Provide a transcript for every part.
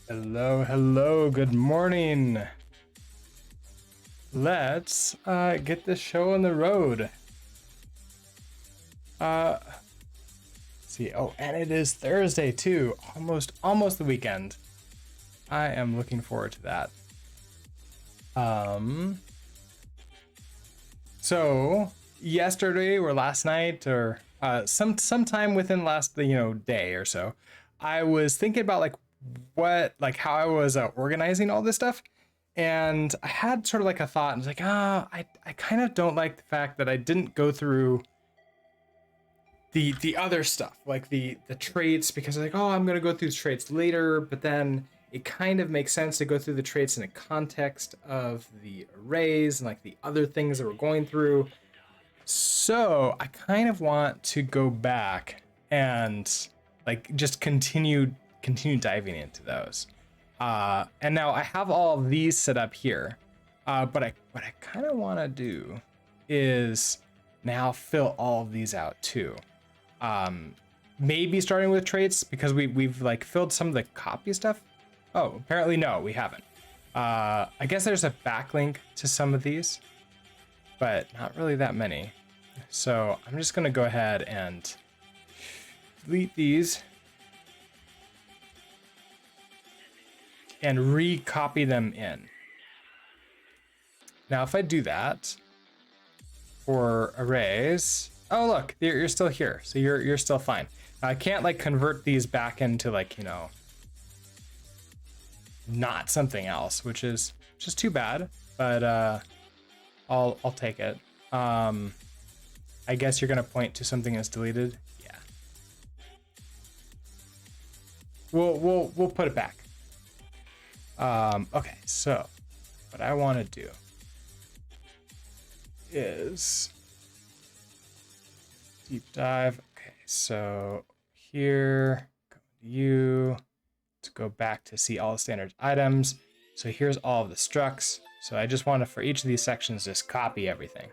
Hello, hello, good morning. Let's get this show on the road. Let's see. Oh, and it is Thursday too. Almost the weekend. I am looking forward to that. So yesterday or last night or sometime within last day or so, I was thinking about how I was organizing all this stuff. And I had sort of like a thought, and I was like, I kind of don't like the fact that I didn't go through the other stuff, like the traits, because I was like, oh, I'm gonna go through traits later, but then it kind of makes sense to go through the traits in a context of the arrays and like the other things that we're going through. So I kind of want to go back and like just continue diving into those. And now I have all of these set up here. But what I kind of want to do is now fill all of these out too. Maybe starting with traits because we've like filled some of the copy stuff. Oh, apparently no, we haven't. I guess there's a backlink to some of these, but not really that many. So I'm just gonna go ahead and delete these and recopy them in. Now, if I do that for arrays, oh look, you're still here, so you're still fine. I can't like convert these back into like not something else, which is just too bad. But I'll take it. I guess you're gonna point to something as deleted. Yeah. We'll put it back. Okay, so what I want to do is deep dive. Okay, so here, go to you to go back to see all the standard items. So here's all of the structs. So I just want to, for each of these sections, just copy everything.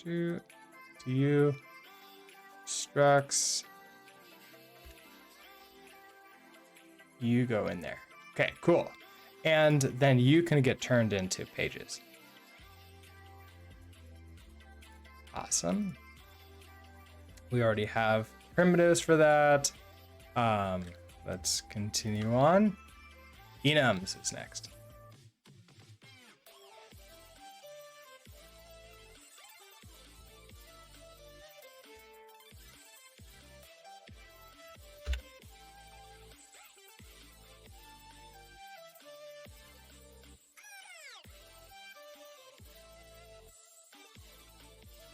To you, structs, you go in there. Okay, cool. And then you can get turned into pages. Awesome. We already have primitives for that. Let's continue on. Enums is next.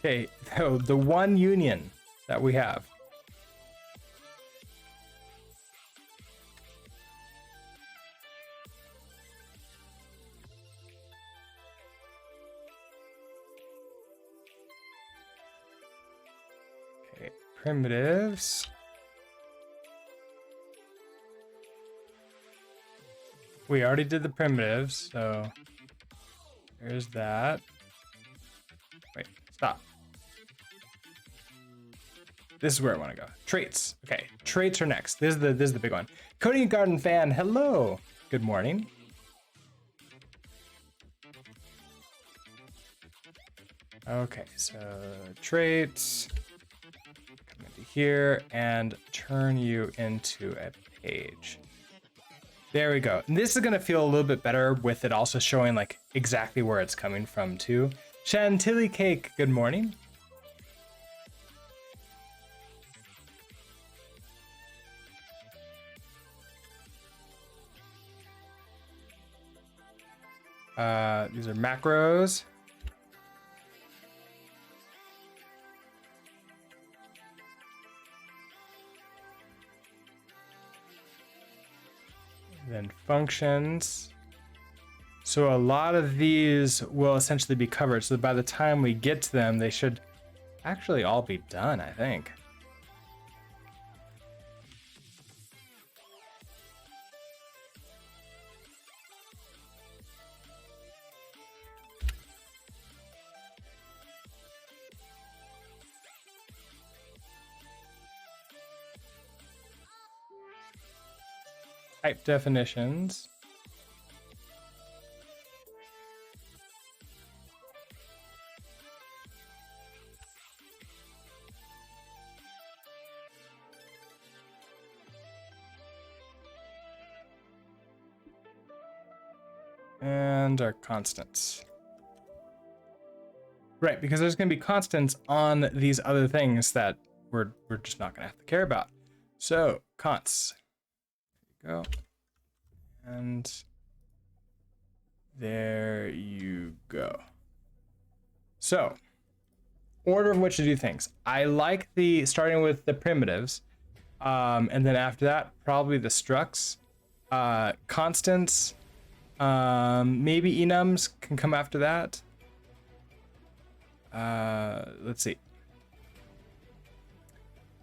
Okay, so the one union that we have. Okay, primitives. We already did the primitives, so there's that. Wait, stop. This is where I want to go. Traits. Okay, traits are next. This is the big one. Cody Garden fan, hello. Good morning. Okay, so traits. Come into here and turn you into a page. There we go. And this is gonna feel a little bit better with it also showing like exactly where it's coming from too. Chantilly Cake, good morning. These are macros. Then functions. So a lot of these will essentially be covered. So by the time we get to them, they should actually all be done, I think. Type definitions. And our constants. Right, because there's going to be constants on these other things that we're just not going to have to care about. So, consts. There you go. And there you go. So, order of which to do things. I like the starting with the primitives, and then after that, probably the structs. Constants, maybe enums can come after that. Let's see.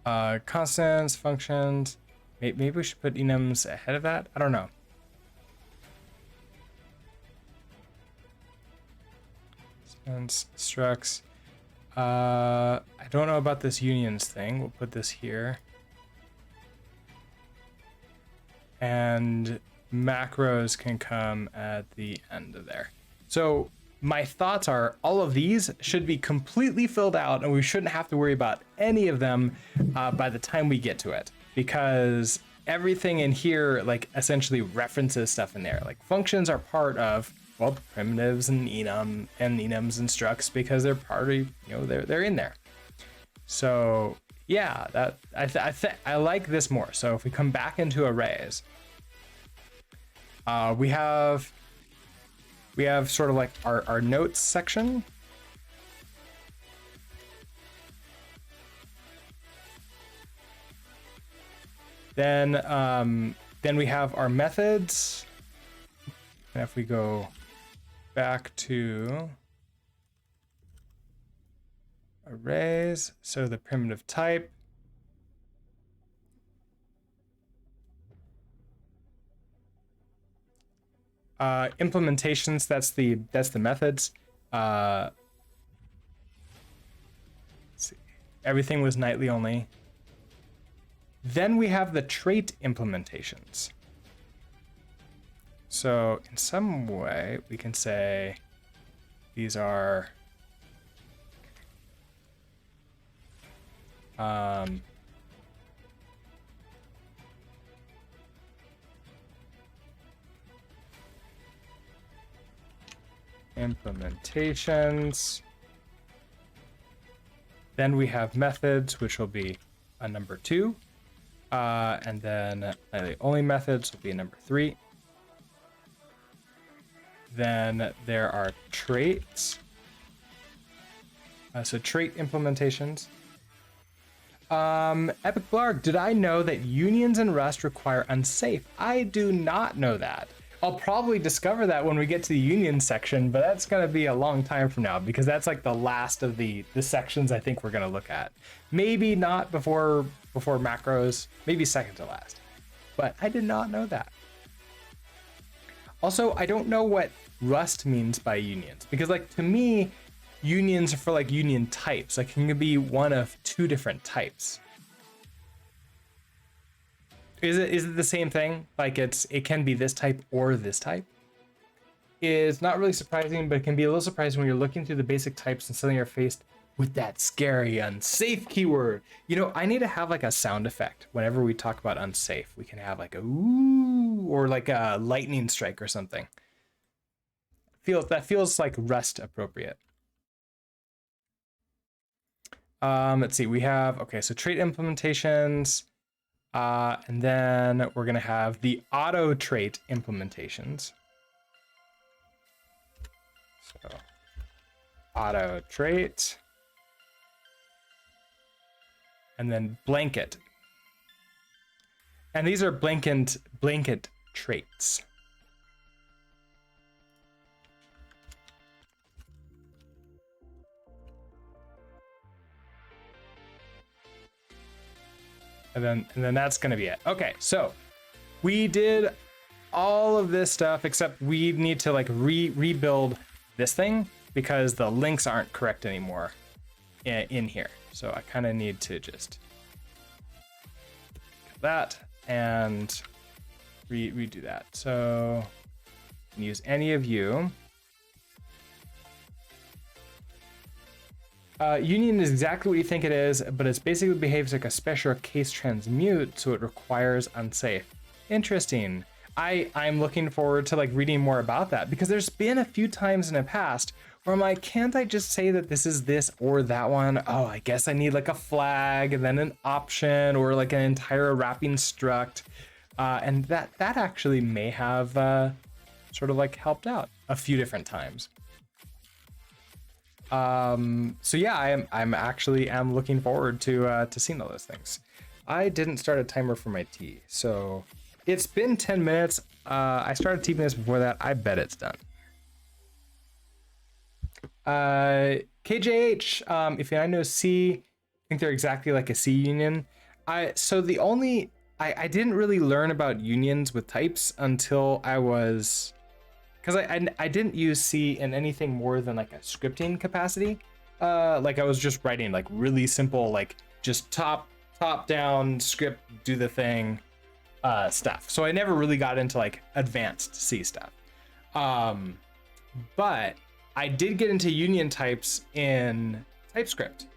Constants, functions. Maybe we should put enums ahead of that. I don't know. Constants, structs. I don't know about this unions thing. We'll put this here. And macros can come at the end of there. So my thoughts are all of these should be completely filled out and we shouldn't have to worry about any of them by the time we get to it, because everything in here like essentially references stuff in there. Like functions are part of, well, primitives and enums and structs because they're part of, you know, they're in there. So yeah, that I like this more. So if we come back into arrays, we have sort of like our notes section. Then we have our methods. And if we go back to arrays, so the primitive type. Implementations, that's the methods. Let's see. Everything was nightly only. Then we have the trait implementations. So in some way we can say these are implementations. Then we have methods, which will be a number 2. And then the only methods will be a number 3. Then there are traits. So trait implementations. Epic Blarg, did I know that unions in Rust require unsafe? I do not know that. I'll probably discover that when we get to the union section, but that's going to be a long time from now because that's like the last of the sections I think we're going to look at. Maybe not before macros, maybe second to last. But I did not know that. Also, I don't know what Rust means by unions because, like, to me, unions are for like union types. Like, it can be one of 2 different types. Is it the same thing? Like it can be this type or this type? It's not really surprising, but it can be a little surprising when you're looking through the basic types and suddenly you're faced with that scary unsafe keyword. You know, I need to have like a sound effect whenever we talk about unsafe. We can have like a ooh or like a lightning strike or something. That feels like Rust appropriate. Let's see. We have so trait implementations. And then we're going to have the auto trait implementations. So auto trait. And then blanket. And these are blanket traits. And then that's going to be it. Okay, so we did all of this stuff except we need to like rebuild this thing because the links aren't correct anymore in here. So I kind of need to just that and redo that. So you can use any of you. Union is exactly what you think it is, but it basically behaves like a special case transmute, so it requires unsafe. Interesting. I'm looking forward to like reading more about that, because there's been a few times in the past where I'm like, can't I just say that this is this or that one? Oh, I guess I need like a flag and then an option or like an entire wrapping struct. And that actually may have sort of like helped out a few different times. So yeah, I'm actually looking forward to seeing all those things. I didn't start a timer for my tea, so it's been 10 minutes. I started tea minutes before that. I bet it's done. KJH, if I know C, I think they're exactly like a C union. I didn't really learn about unions with types until I was, because I didn't use C in anything more than like a scripting capacity. Like I was just writing like really simple, like just top down script, do the thing stuff. So I never really got into like advanced C stuff. But I did get into union types in TypeScript.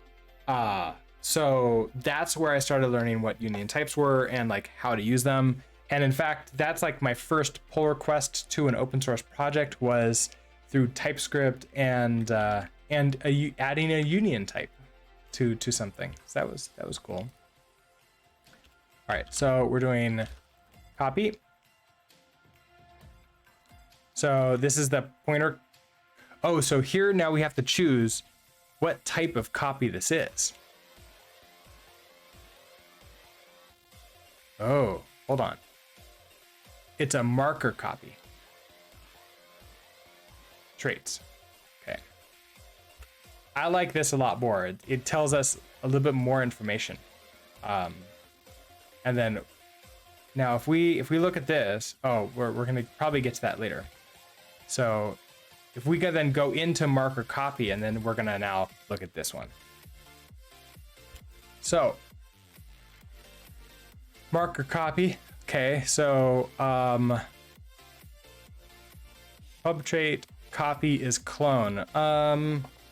So that's where I started learning what union types were and like how to use them. And in fact, that's like my first pull request to an open source project was through TypeScript and adding a union type to something. So that was cool. All right, so we're doing copy. So this is the pointer. Oh, so here now we have to choose what type of copy this is. Oh, hold on. It's a marker copy. Traits. Okay. I like this a lot more. It tells us a little bit more information. And then now if we look at this, oh, we're gonna probably get to that later. So if we could then go into marker copy, and then we're gonna now look at this one. So marker copy. Okay, so pub trait copy is clone.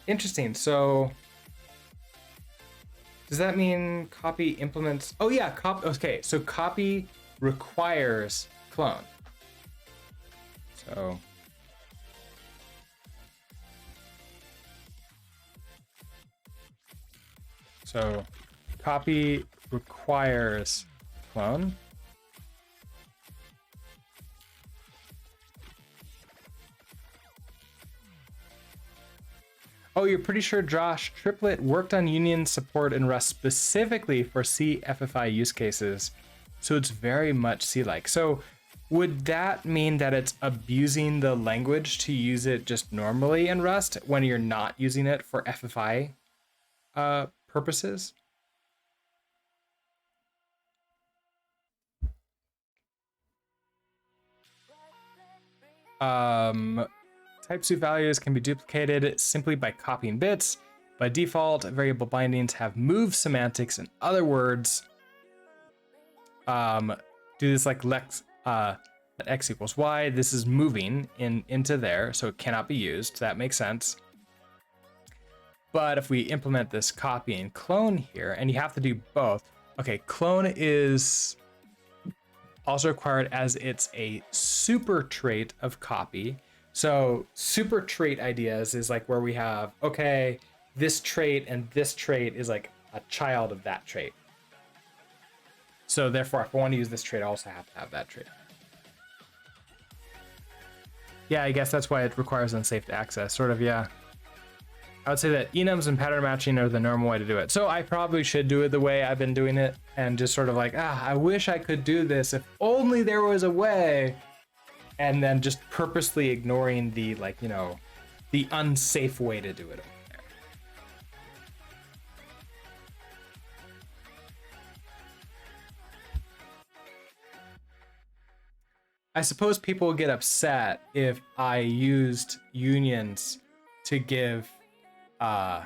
Interesting. So does that mean copy implements? Oh yeah, okay, so copy requires clone. So copy requires clone. Oh, you're pretty sure Josh Triplett worked on union support in Rust specifically for C FFI use cases. So it's very much C-like. So would that mean that it's abusing the language to use it just normally in Rust when you're not using it for FFI purposes? Type-suit values can be duplicated simply by copying bits. By default, variable bindings have move semantics. In other words, do this like lex x equals y. This is moving into there, so it cannot be used. That makes sense. But if we implement this copy and clone here, and you have to do both. Okay, clone is also required as it's a super trait of copy. So super trait ideas is like where we have, okay, this trait and this trait is like a child of that trait. So therefore, if I want to use this trait, I also have to have that trait. Yeah, I guess that's why it requires unsafe to access, sort of, yeah. I would say that enums and pattern matching are the normal way to do it. So I probably should do it the way I've been doing it and just sort of like, I wish I could do this if only there was a way. And then just purposely ignoring the, like, you know, the unsafe way to do it over there. I suppose people would get upset if I used unions to give to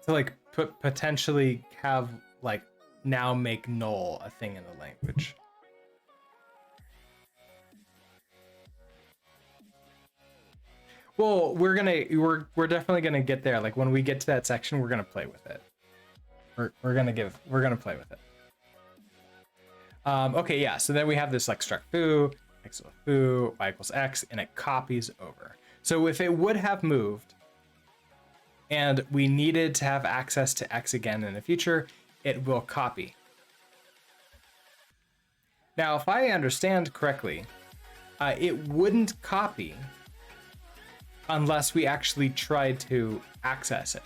like potentially have like now make null a thing in the language. Well, we're definitely gonna get there. Like when we get to that section, we're gonna play with it. We're gonna play with it. Okay, yeah. So then we have this like struct foo, x equals foo, y equals x, and it copies over. So if it would have moved, and we needed to have access to x again in the future, it will copy. Now, if I understand correctly, it wouldn't copy unless we actually tried to access it.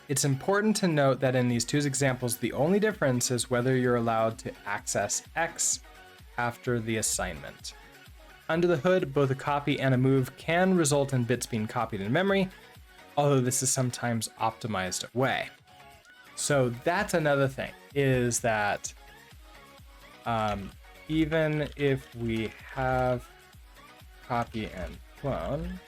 It's important to note that in these two examples, the only difference is whether you're allowed to access X after the assignment. Under the hood, both a copy and a move can result in bits being copied in memory, although this is sometimes optimized away. So that's another thing, is that even if we have copy and clone,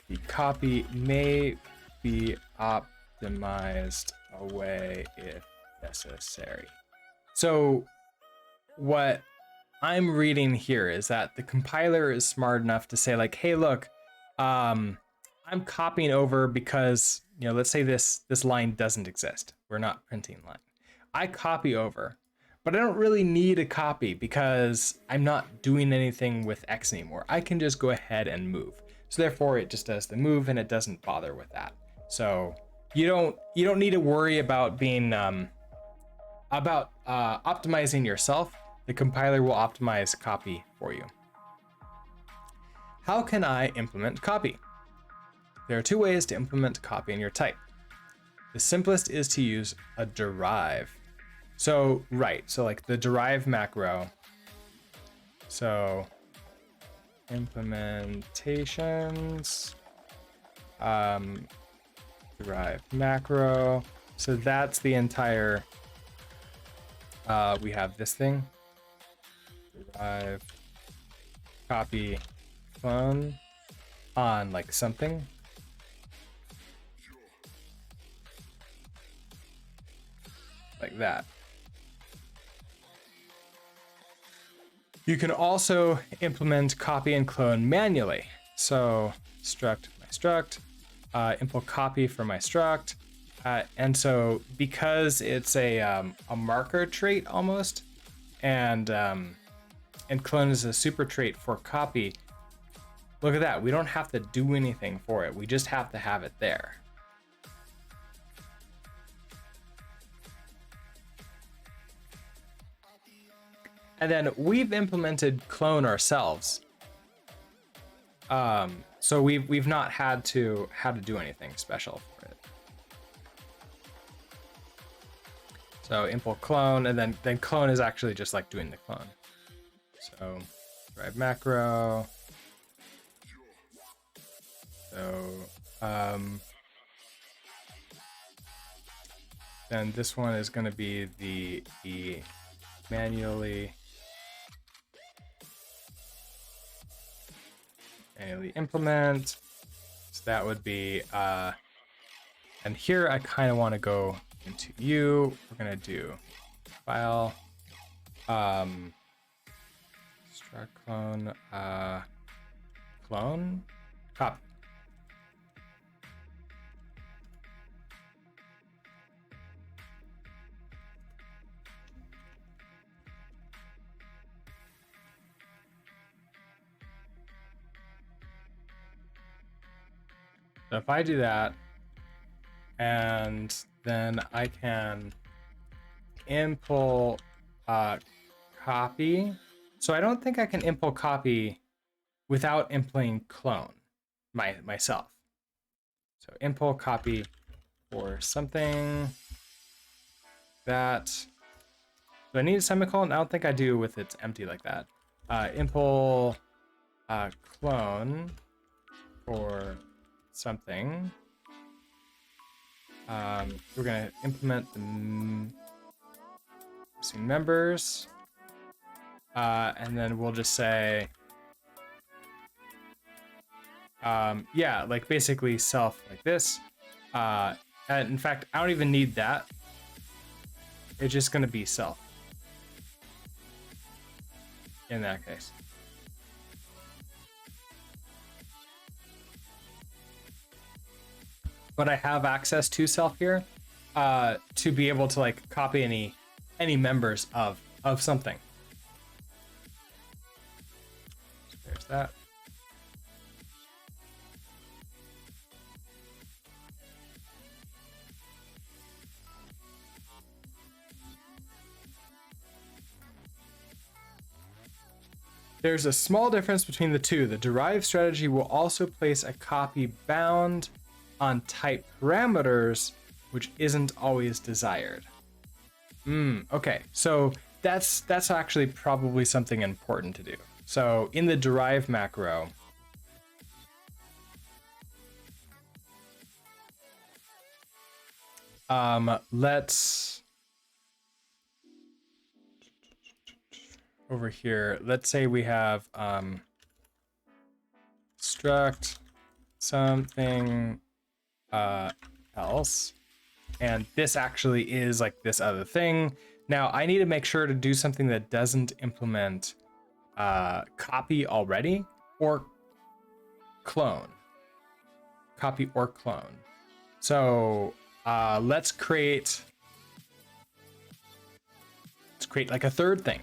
the copy may be optimized away if necessary. So what I'm reading here is that the compiler is smart enough to say like, hey, look, I'm copying over because, you know, let's say this line doesn't exist. We're not printing line. I copy over, but I don't really need a copy because I'm not doing anything with X anymore. I can just go ahead and move. So therefore it just does the move and it doesn't bother with that. So you don't need to worry about being optimizing yourself. The compiler will optimize copy for you. How can I implement copy? There are two ways to implement copy in your type. The simplest is to use a derive. So, right, so like the derive macro. So implementations, derive macro. So that's the entire, we have this thing, derive copy clone on like something. Like that. You can also implement copy and clone manually. So struct my struct, impl copy for my struct. And so because it's a marker trait almost, and clone is a super trait for copy, look at that. We don't have to do anything for it. We just have to have it there. And then we've implemented clone ourselves. So we've not had to do anything special for it. So impl clone, and then clone is actually just like doing the clone. So drive macro. So then this one is going to be the manually implement. So that would be, and here I kind of want to go into U. We're going to do file, struct clone, clone, copy. So if I do that, and then I can impl copy. So I don't think I can impl copy without implementing clone myself. So impl copy for something that, do I need a semicolon? I don't think I do with it's empty like that. Impl clone for something. We're gonna implement the missing members, and then we'll just say, yeah, like basically self like this. And in fact, I don't even need that. it's just going to be self in that case. But I have access to self here to be able to like copy any members of something. So there's that. There's a small difference between the two. The derived strategy will also place a copy bound on type parameters, which isn't always desired. Okay, so that's actually probably something important to do. So in the derive macro, let's over here, let's say we have struct something else, and this actually is like this other thing. Now I need to make sure to do something that doesn't implement copy already or clone. Copy or clone. So let's create like a third thing.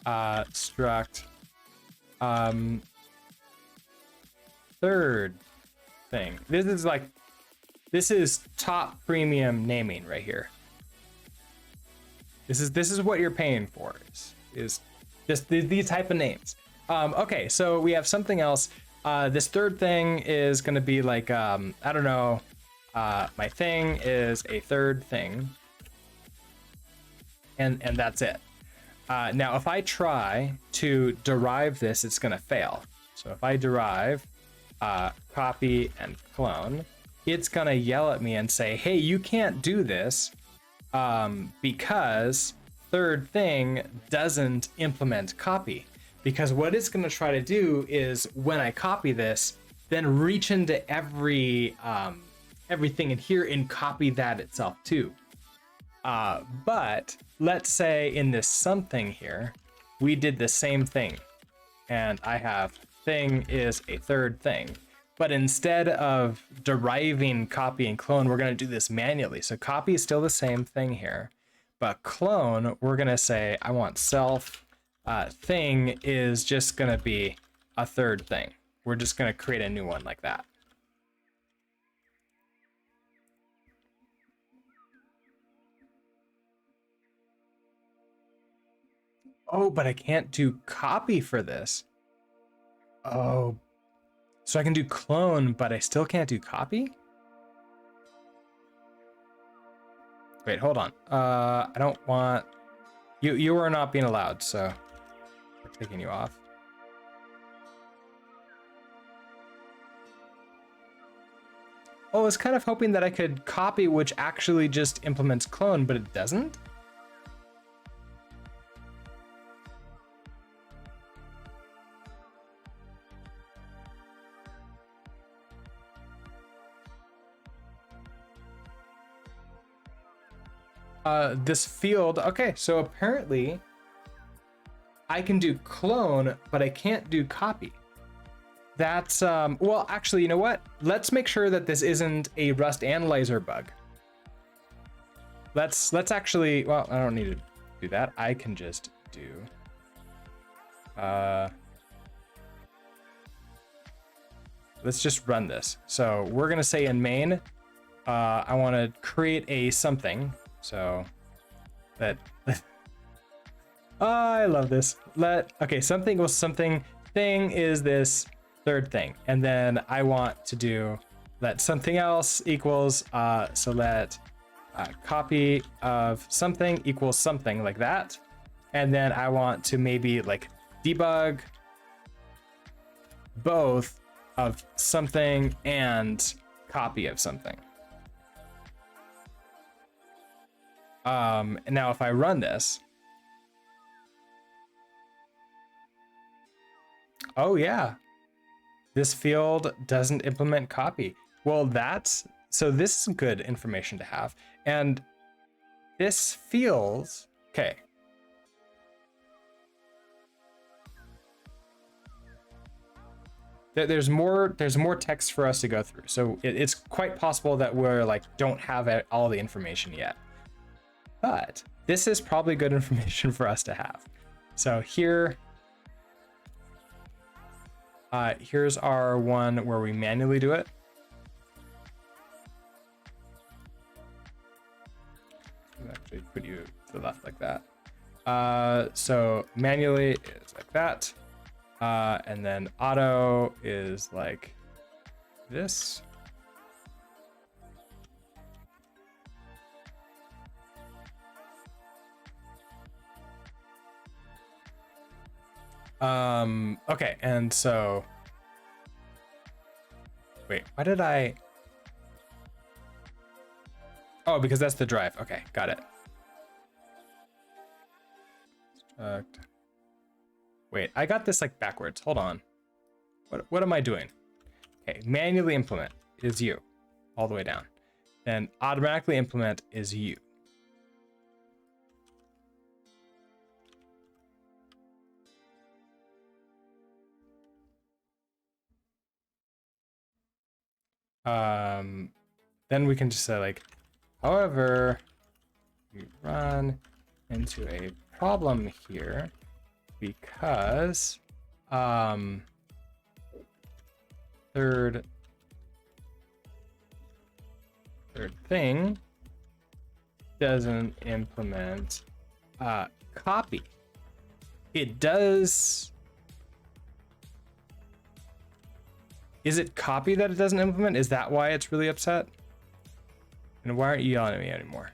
Struct third thing. This is top premium naming right here. This is what you're paying for, is just these type of names. Okay, so we have something else. This third thing is going to be like I don't know, my thing is a third thing, and that's it. Now if I try to derive this, it's going to fail. So if I derive copy and clone, it's going to yell at me and say, hey, you can't do this because third thing doesn't implement copy. Because what it's going to try to do is when I copy this, then reach into everything in here and copy that itself too. But let's say in this something here, we did the same thing, and I have thing is a third thing. But instead of deriving copy and clone, we're going to do this manually. So copy is still the same thing here, but clone, we're going to say, I want self thing is just going to be a third thing. We're just going to create a new one like that. Oh, but I can't do copy for this. Oh, so I can do clone, but I still can't do copy? Wait, hold on. I don't want... You are not being allowed, so we're taking you off. Oh, I was kind of hoping that I could copy, which actually just implements clone, but it doesn't? This field, okay, so apparently I can do clone, but I can't do copy. That's, well, actually, you know what? Let's make sure that this isn't a Rust analyzer bug. Let's actually, well, I don't need to do that. I can just do, let's just run this. So we're gonna say in main, I wanna create a something. So that, oh, I love this. Okay, something equals something, thing is this third thing. And then I want to do let something else equals, so let copy of something equals something like that. And then I want to maybe like debug both of something and copy of something. And now if I run this, oh yeah, this field doesn't implement copy. Well, so this is good information to have. And this feels okay. There's more text for us to go through, so it's quite possible that we're like don't have all the information yet, but this is probably good information for us to have. So here, here's our one where we manually do it. I'll actually put you to the left like that. So manually is like that. And then auto is like this. Okay, and so wait, why did I? Oh, because that's the drive. Okay, got it. Wait, I got this like backwards. Hold on. What am I doing? Okay, manually implement is you, all the way down. Then automatically implement is you. Then we can just say like, however, we run into a problem here because third thing doesn't implement copy. It does. Is it copy that it doesn't implement? Is that why it's really upset? And why aren't you yelling at me anymore?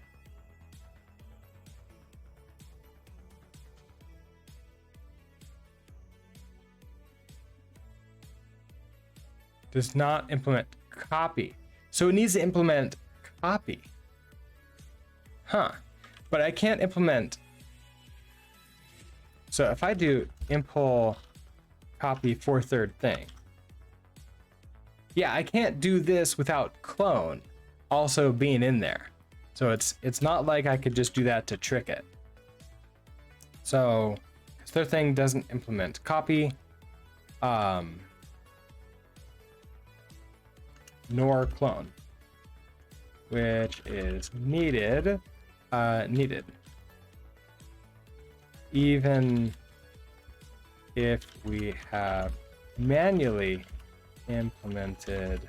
Does not implement copy. So it needs to implement copy. Huh. But I can't implement. So if I do impl copy for third thing. Yeah, I can't do this without clone also being in there. So it's not like I could just do that to trick it. So third thing doesn't implement copy. Nor clone, which is needed, even if we have manually implemented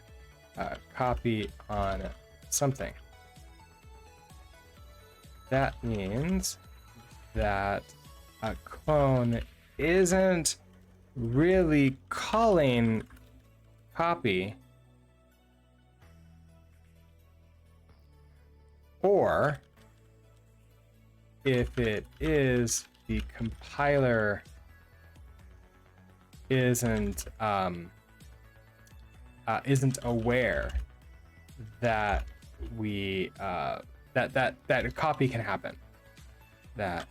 copy on something. That means that a clone isn't really calling copy, or if it is, the compiler isn't aware that we that a copy can happen. That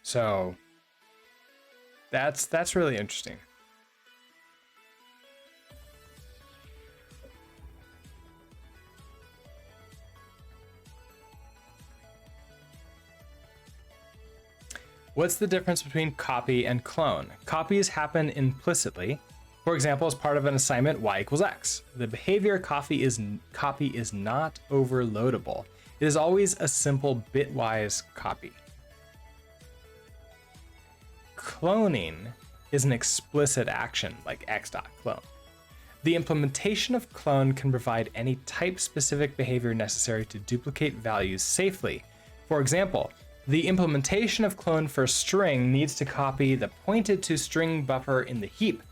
so that's really interesting. What's the difference between copy and clone? Copies happen implicitly. For example, as part of an assignment, y equals x. The behavior copy is not overloadable. It is always a simple bitwise copy. Cloning is an explicit action like x.clone. The implementation of clone can provide any type-specific behavior necessary to duplicate values safely. For example, the implementation of clone for string needs to copy the pointed to string buffer in the heap.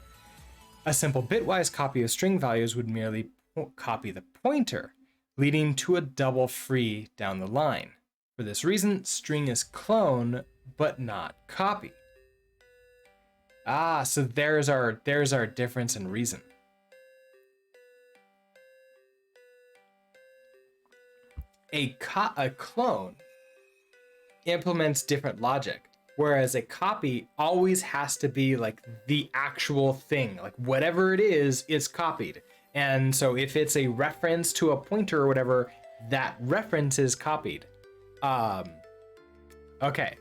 A simple bitwise copy of string values would merely copy the pointer, leading to a double free down the line. For this reason, string is clone, but not copy. Ah, so there's our difference in reason. A clone implements different logic, whereas a copy always has to be like the actual thing, like whatever it is copied. And so if it's a reference to a pointer or whatever, that reference is copied. Okay,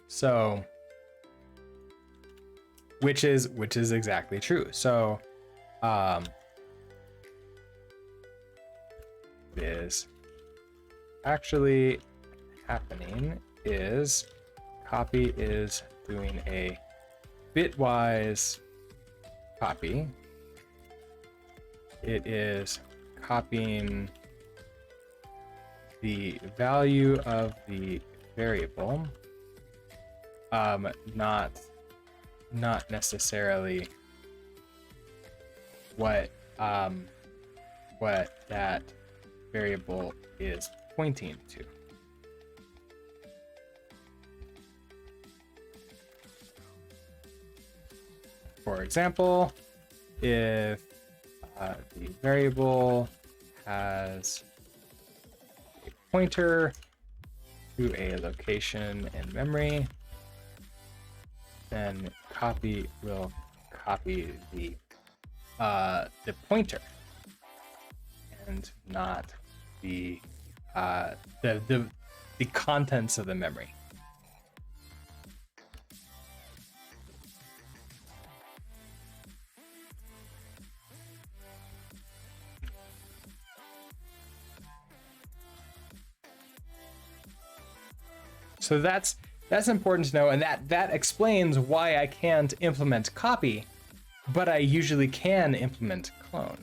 so which is exactly true. So is actually happening is copy is doing a bitwise copy. It is copying the value of the variable, not necessarily what that variable is pointing to. For example, if the variable has a pointer to a location in memory, then copy will copy the pointer and not the contents of the memory. So that's important to know, and that explains why I can't implement copy, but I usually can implement clone.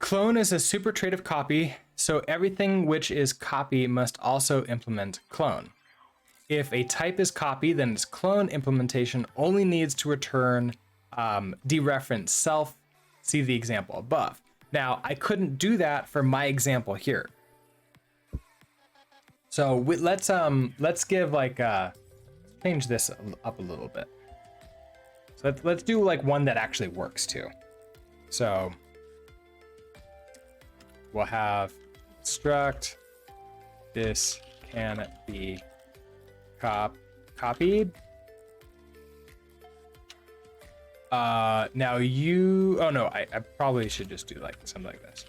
Clone is a super trait of copy, so everything which is copy must also implement clone. If a type is copy, then its clone implementation only needs to return dereference self. See the example above. Now, I couldn't do that for my example here. So let's give like change this up a little bit. So let's do like one that actually works too. So we'll have struct this can be copied. Now you, oh no, I probably should just do like something like this.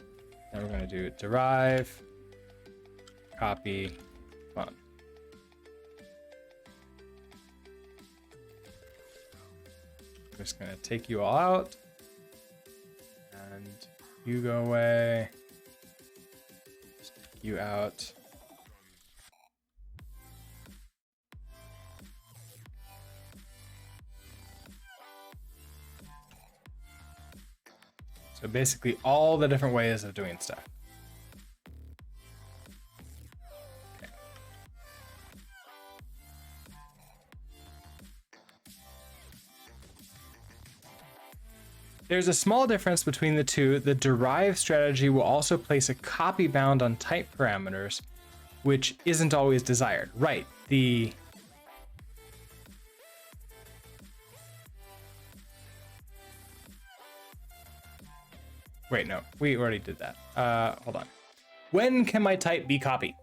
Now we're going to do derive, copy, clone. I'm just going to take you all out and you go away, take you out. So basically all the different ways of doing stuff. Okay. There's a small difference between the two. The derive strategy will also place a copy bound on type parameters, which isn't always desired. Right, Wait, no, we already did that. Hold on. When can my type be copy?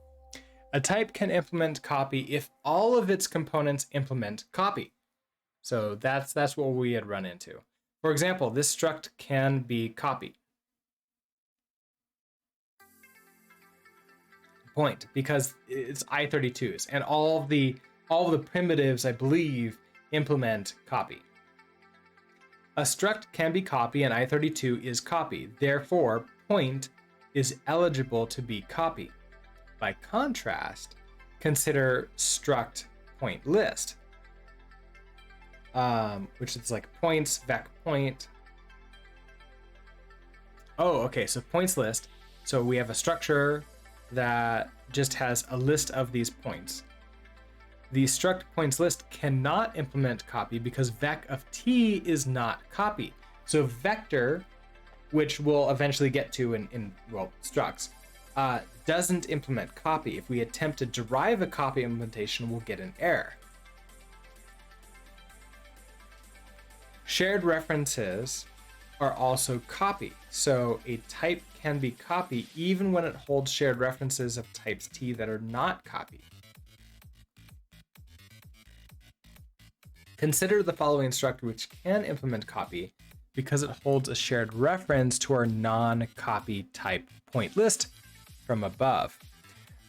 A type can implement copy if all of its components implement copy. So that's what we had run into. For example, this struct can be copy. Point, because it's I32s, and all the primitives, I believe, implement copy. A struct can be copy and I32 is copy. Therefore, point is eligible to be copy. By contrast, consider struct point list, which is like points, vec point. Oh, okay, so points list. So we have a structure that just has a list of these points. The struct points list cannot implement copy because vec of t is not copy. So vector, which we'll eventually get to in structs, doesn't implement copy. If we attempt to derive a copy implementation, we'll get an error. Shared references are also copy. So a type can be copy even when it holds shared references of types T that are not copy. Consider the following structure which can implement copy because it holds a shared reference to our non-copy type point list from above.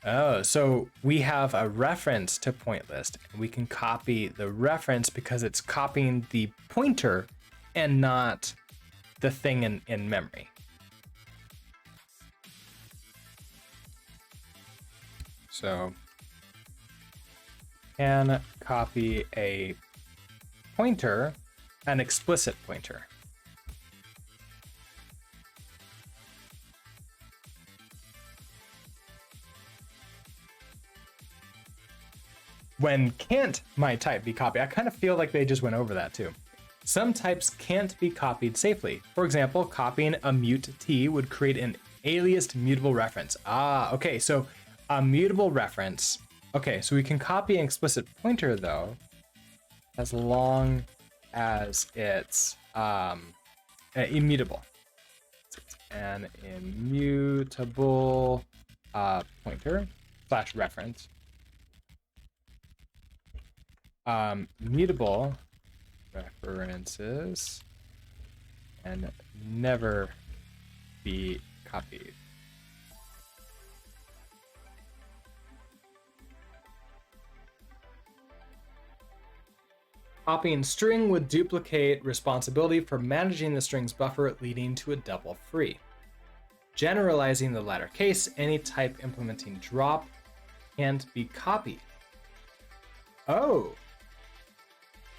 Oh, so we have a reference to point list, and we can copy the reference because it's copying the pointer and not the thing in memory. So can copy a pointer, an explicit pointer. When can't my type be copied? I kind of feel like they just went over that too. Some types can't be copied safely. For example, copying a mute T would create an aliased mutable reference. Ah, okay, so a mutable reference. Okay, so we can copy an explicit pointer though, as long as it's immutable. So it's an immutable pointer / reference. Mutable references and never be copied. Copying string would duplicate responsibility for managing the string's buffer, leading to a double free. Generalizing the latter case, any type implementing drop can't be copied. Oh,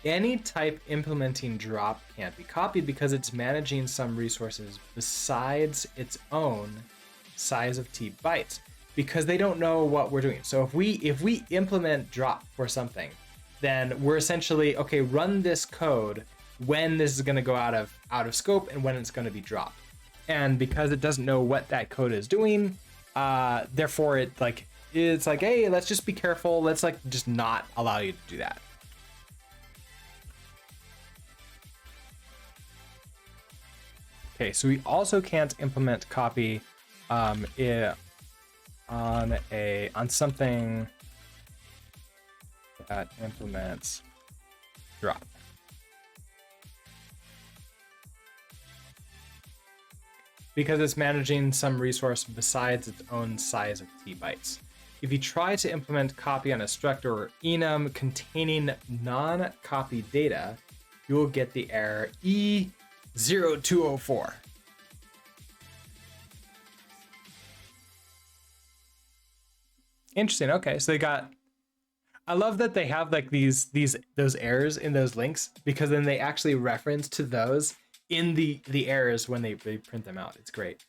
any type implementing drop can't be copied because it's managing some resources besides its own size of T bytes, because they don't know what we're doing. So if we implement drop for something, then we're essentially, okay, run this code when this is going to go out of scope and when it's going to be dropped. And because it doesn't know what that code is doing, therefore it's like, hey, let's just be careful. Let's like just not allow you to do that. Okay, so we also can't implement copy on something that implements drop. Because it's managing some resource besides its own size of T bytes. If you try to implement copy on a struct or enum containing non-copy data, you will get the error E0204. Interesting. Okay, so they got. I love that they have like those errors in those links, because then they actually reference to those in the errors when they print them out. It's great.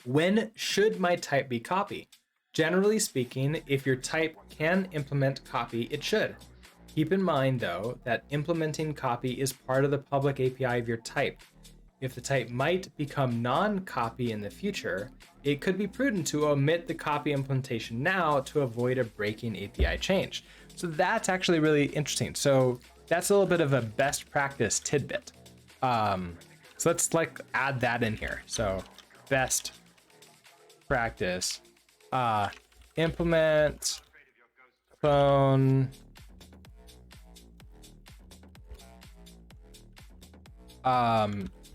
When should my type be copy? Generally speaking, if your type can implement copy, it should. Keep in mind though that implementing copy is part of the public API of your type. If the type might become non-copy in the future, it could be prudent to omit the copy implementation now to avoid a breaking API change. So that's actually really interesting. So that's a little bit of a best practice tidbit. So let's like add that in here. So best practice, implement clone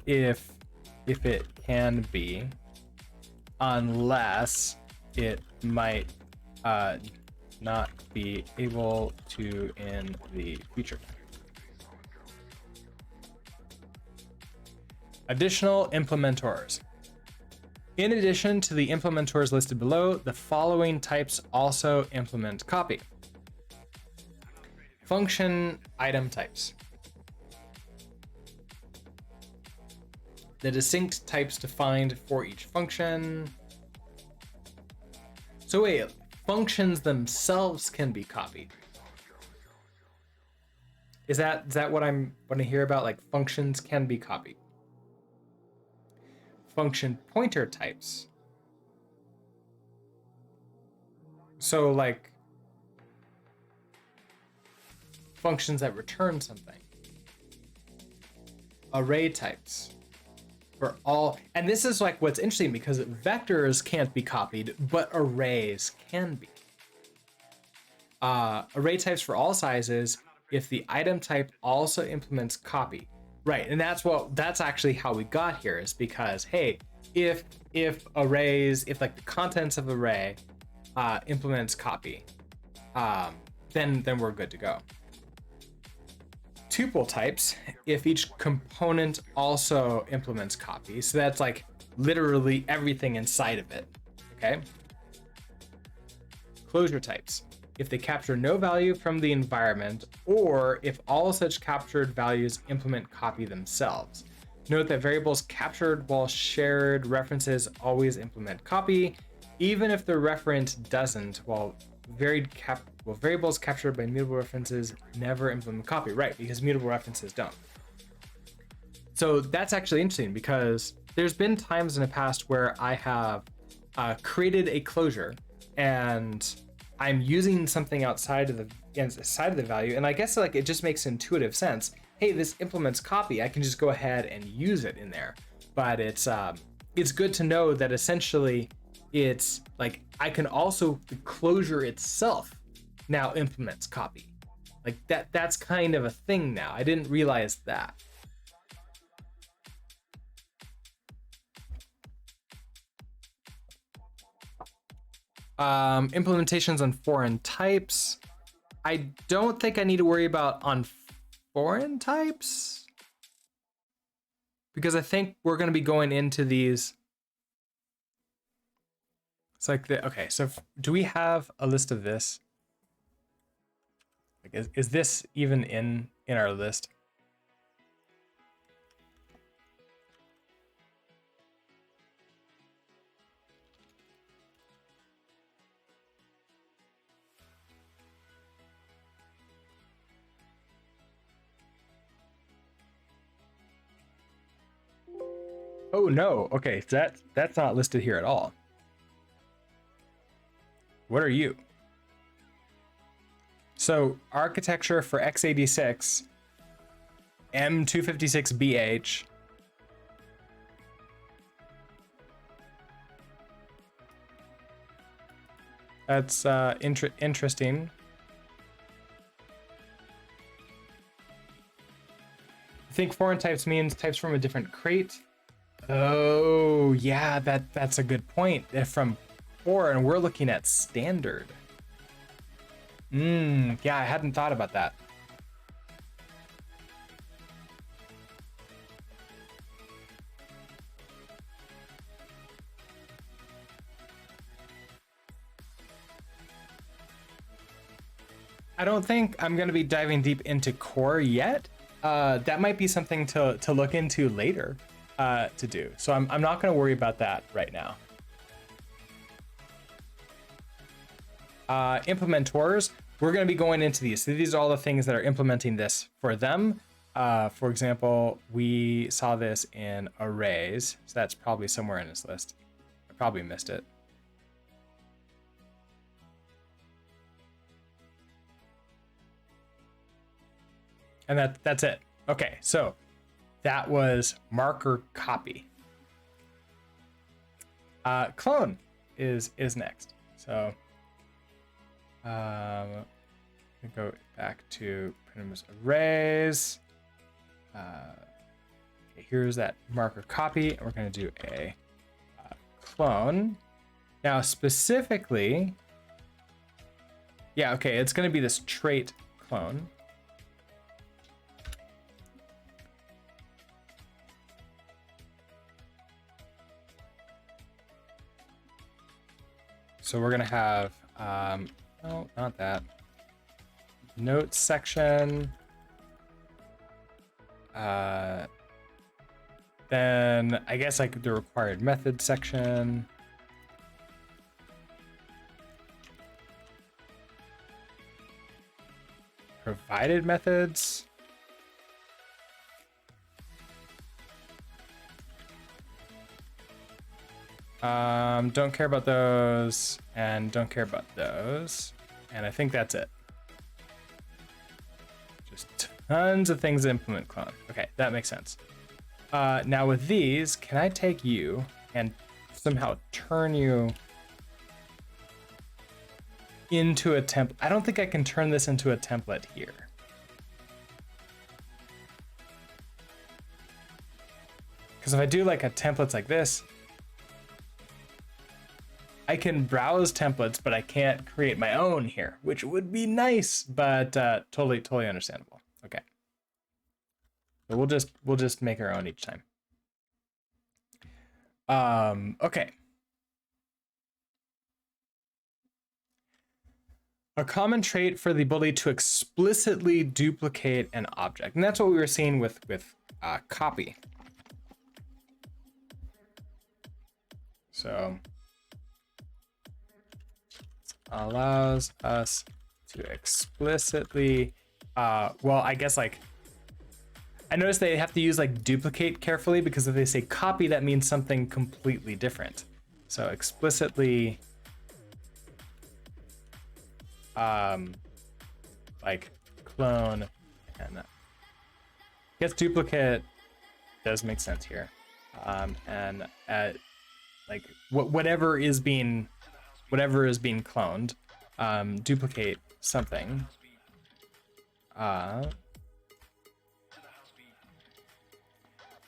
if it can be, unless it might not be able to in the future. Additional implementors. In addition to the implementors listed below, the following types also implement copy. Function item types. The distinct types defined for each function. So wait, functions themselves can be copied. Is that what I hear about? Like functions can be copied. Function pointer types. So like functions that return something. Array types for all, and this is like what's interesting because vectors can't be copied, but arrays can be. Array types for all sizes if the item type also implements copy. Right, and that's actually how we got here, is because hey, if arrays, if like the contents of array implements copy, then we're good to go. Tuple types if each component also implements copy, so that's like literally everything inside of it. Okay. Closure types if they capture no value from the environment, or if all such captured values implement copy themselves. Note that variables captured while shared references always implement copy, even if the referent doesn't, while variables captured by mutable references never implement copy. Right, because mutable references don't. So that's actually interesting because there's been times in the past where I have created a closure and I'm using something outside of the value, and I guess like it just makes intuitive sense. Hey, this implements copy. I can just go ahead and use it in there. But it's good to know that essentially it's like I can also, the closure itself now implements copy. Like that's kind of a thing now. I didn't realize that. Implementations on foreign types. I don't think I need to worry about on foreign types, because I think we're going to be going into these. It's like okay, so do we have a list of this? Like, is this even in our list? Oh no, okay, that's not listed here at all. What are you? So architecture for x86, M256BH. That's interesting. I think foreign types means types from a different crate. Oh yeah, that's a good point. They're from core, and we're looking at standard. Yeah, I hadn't thought about that. I don't think I'm going to be diving deep into core yet. That might be something to look into later to do. So I'm not going to worry about that right now. Implementors, we're going to be going into these. So these are all the things that are implementing this for them. For example, we saw this in arrays. So that's probably somewhere in this list. I probably missed it. And that's it. Okay, so that was marker copy. Clone is next. So we go back to Primimus arrays. Okay, here's that marker copy, and we're going to do a clone. Now specifically, yeah, okay, it's going to be this trait clone. So we're gonna have, no, not that. Notes section. Then I guess like the required method section. Provided methods. Don't care about those, and don't care about those. And I think that's it. tons of things to implement clone. Okay, that makes sense. Now with these, can I take you and somehow turn you into a template? I don't think I can turn this into a template here. Because if I do like a templates like this, I can browse templates, but I can't create my own here, which would be nice, but totally understandable. Okay. So we'll just make our own each time. Okay. A common trait for the ability to explicitly duplicate an object. And that's what we were seeing with copy. So allows us to explicitly, well, I guess like, I noticed they have to use like duplicate carefully because if they say copy, that means something completely different. So explicitly, like clone, and I guess duplicate does make sense here. And like whatever is being cloned, duplicate something.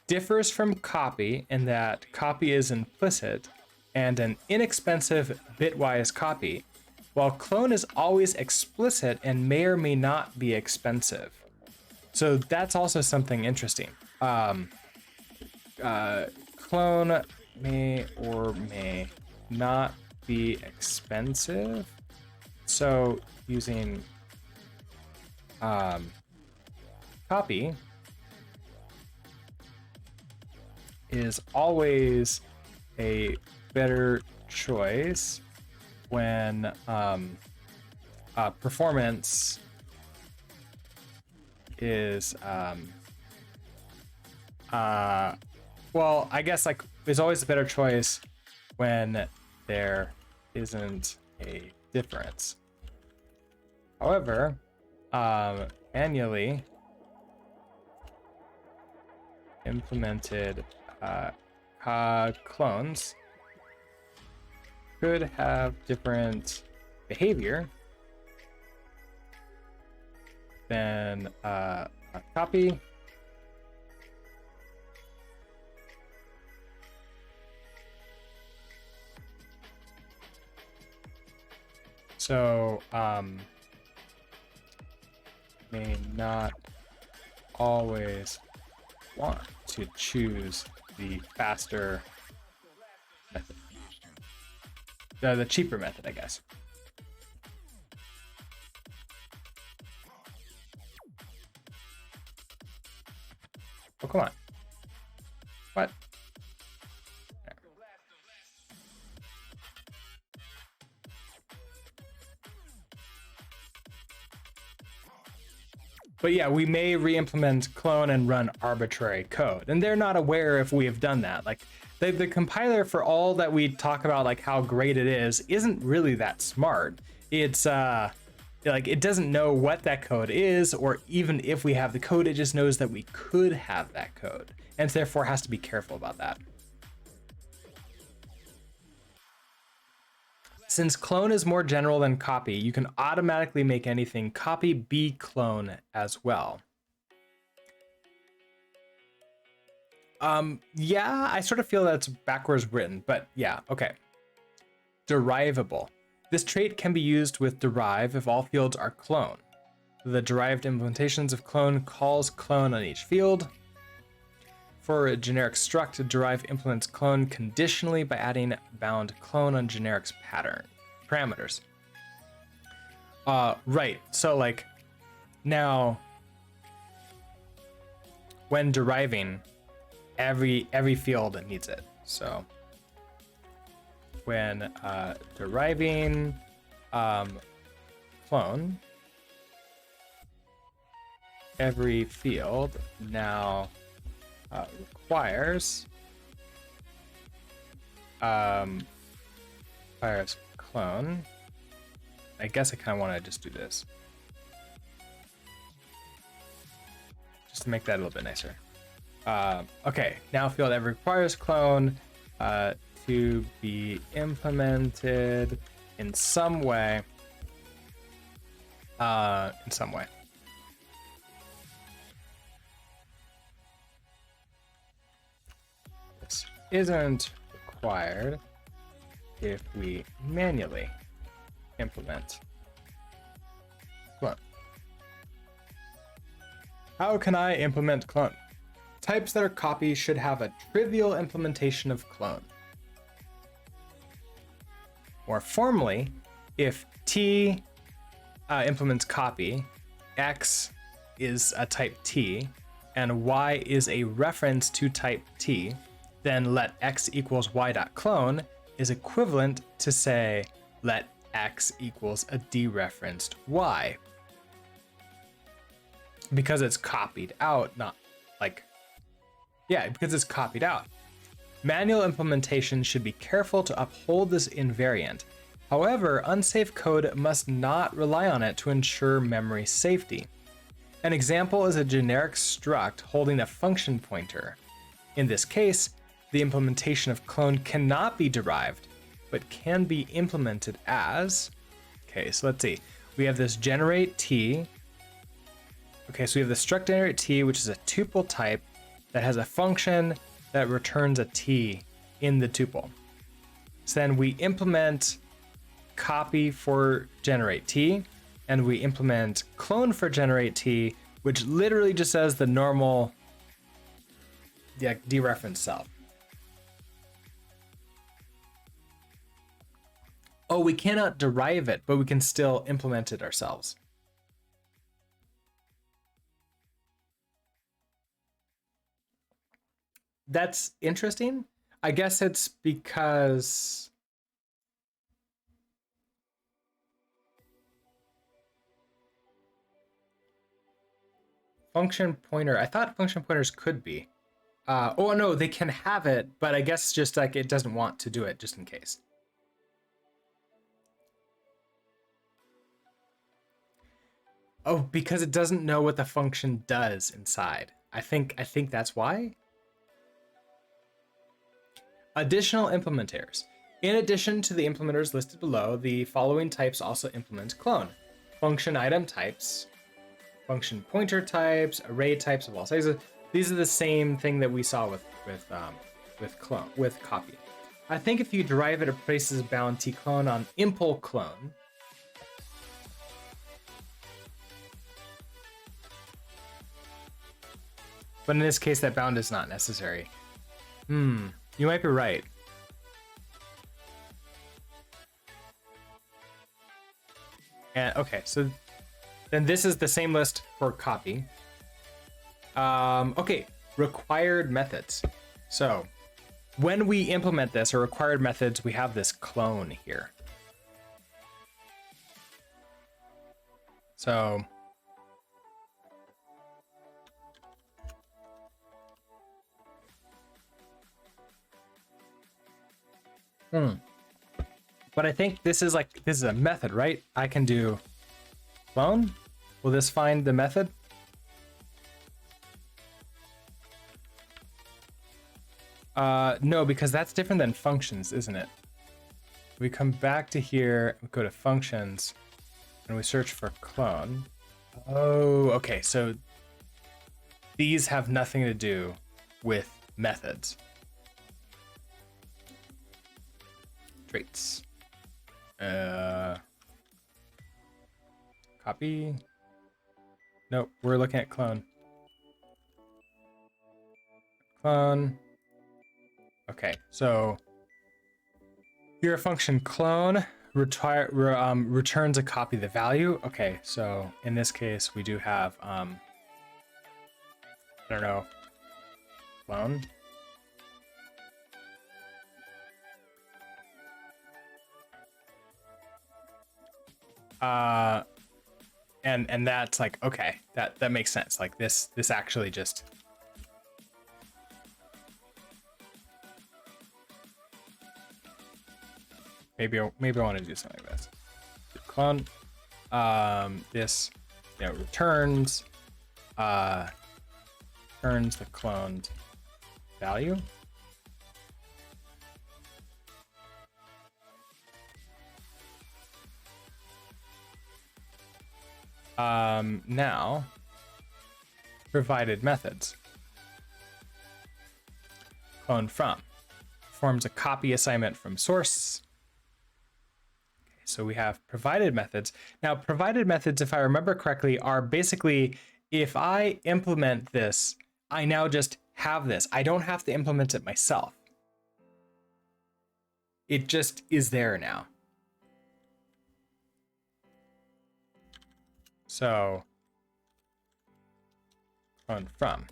Differs from copy in that copy is implicit and an inexpensive bitwise copy, while clone is always explicit and may or may not be expensive. So that's also something interesting. Clone may or may not be expensive. So using copy is always a better choice when performance is well, I guess like there's always a better choice when there isn't a difference. However, manually implemented clones could have different behavior than a copy. So may not always want to choose the faster method. The cheaper method, I guess. Oh, come on. What? There. But yeah, we may re-implement clone and run arbitrary code, and they're not aware if we have done that. Like the compiler, for all that we talk about like how great it is, isn't really that smart. It's like it doesn't know what that code is, or even if we have the code, it just knows that we could have that code, and therefore has to be careful about that. Since clone is more general than copy, you can automatically make anything copy be clone as well. Yeah, I sort of feel that's backwards written, but yeah, okay. Derivable. This trait can be used with derive if all fields are clone. The derived implementations of clone calls clone on each field. For a generic struct, derive implements clone conditionally by adding bound clone on generics pattern parameters. Right. So like now, when deriving, every field needs it. So when deriving clone, every field now requires clone. I guess I kind of want to just do this. just to make that a little bit nicer. Okay, now field ever requires clone to be implemented in some way. This isn't required if we manually implement clone. How can I implement clone? Types that are copy should have a trivial implementation of clone. More formally, if T implements copy, X is a type T, and Y is a reference to type T, then let X equals Y.clone is equivalent to say let X equals a dereferenced Y. Because it's copied out, not like, yeah, because it's copied out. Manual implementation should be careful to uphold this invariant. However, unsafe code must not rely on it to ensure memory safety. An example is a generic struct holding a function pointer. In this case, the implementation of clone cannot be derived, but can be implemented as, okay, so let's see. We have this generate T. Okay, so we have the struct generate T, which is a tuple type that has a function that returns a T in the tuple. So then we implement copy for generate T, and we implement clone for generate T, which literally just says the normal dereference self. Oh, we cannot derive it, but we can still implement it ourselves. That's interesting. I guess it's because function pointer, I thought function pointers could be. Oh no, they can have it, but I guess just like it doesn't want to do it just in case. Oh, because it doesn't know what the function does inside. I think that's why. Additional implementers. In addition to the implementers listed below, the following types also implement clone. Function item types, function pointer types, array types of all sizes. These are the same thing that we saw with copy. I think if you derive it, it places bound t clone on impl clone. But in this case, that bound is not necessary. You might be right. And okay, so then this is the same list for copy. Okay, required methods. So when we implement this or required methods, we have this clone here. So but I think this is a method, right? I can do clone. Will this find the method? No, because that's different than functions, isn't it? We come back to here, we go to functions, and we search for clone. Oh, okay, so these have nothing to do with methods. Traits. Copy. Nope, we're looking at clone. Clone. Okay, so here a function clone returns a copy of the value. Okay, so in this case we do have I don't know, clone. And that's like, okay, that makes sense. Like this actually just maybe I want to do something like this. Clone this returns returns the cloned value. Now, provided methods. Clone from forms a copy assignment from source. Okay, so we have provided methods. Now, provided methods, if I remember correctly, are basically if I implement this, I now just have this. I don't have to implement it myself. It just is there now. So, clone from